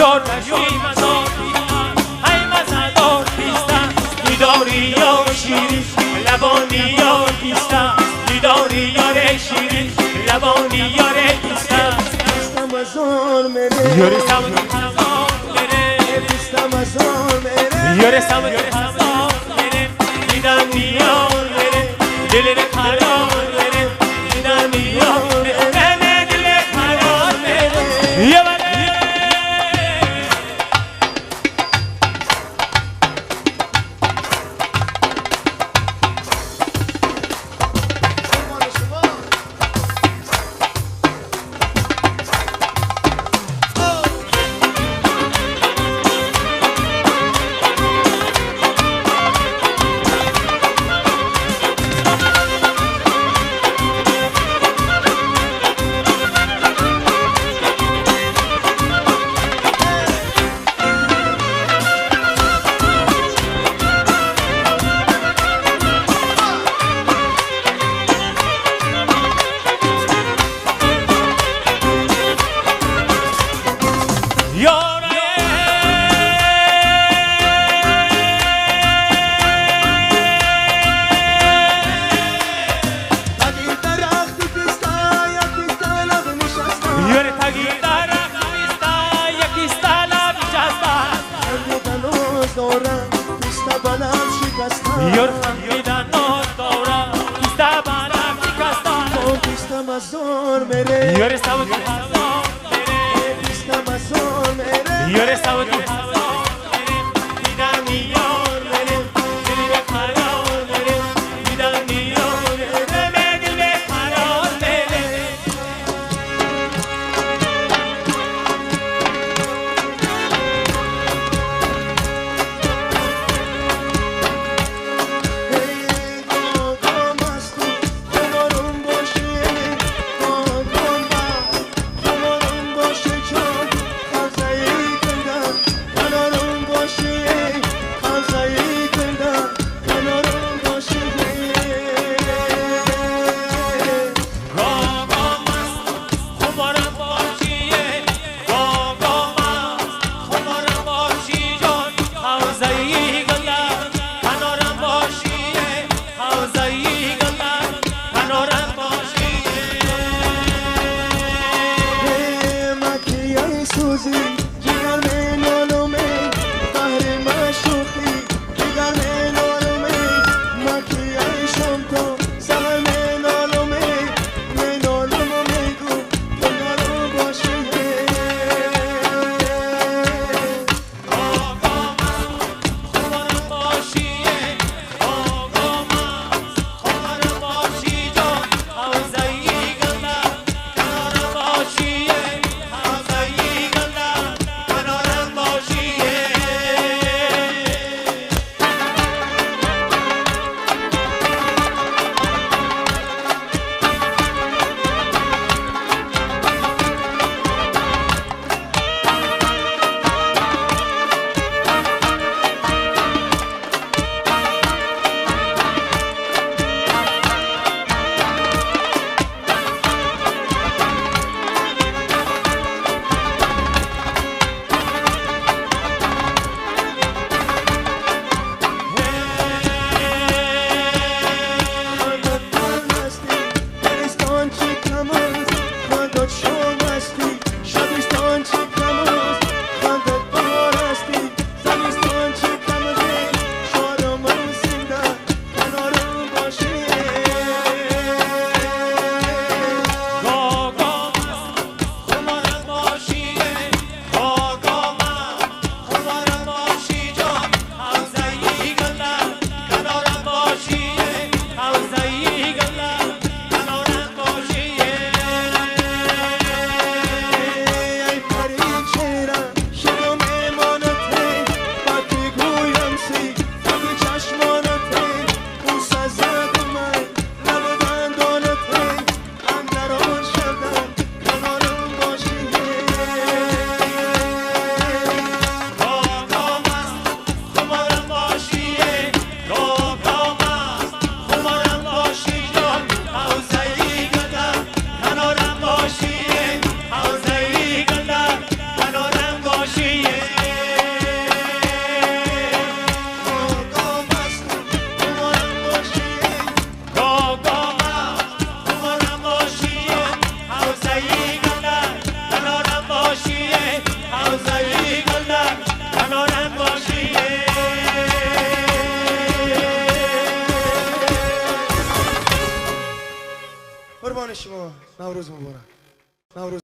یار نشوی مزار بیستم ای مزدار بیستم دیداری یار شیرین لبانی یار بیستم دیداری یار شیرین لبانی یار بیستم بیستم ازار میره یار سمت هزار میره بیستم ازار میره یار سمت هزار میره دیدم یار میره دل قرار میره دیدم یار میره دل قرار میره یار خمیدن ناز دارم بیسته برم شکستم بیستم ازار میره یار سمت هزار میره بیستم ازار میره یار سمت هزار میره دیدم یار میره دل قرار میره دیدم یار میره دل قرار میره شما نوروز مبارک. نوروز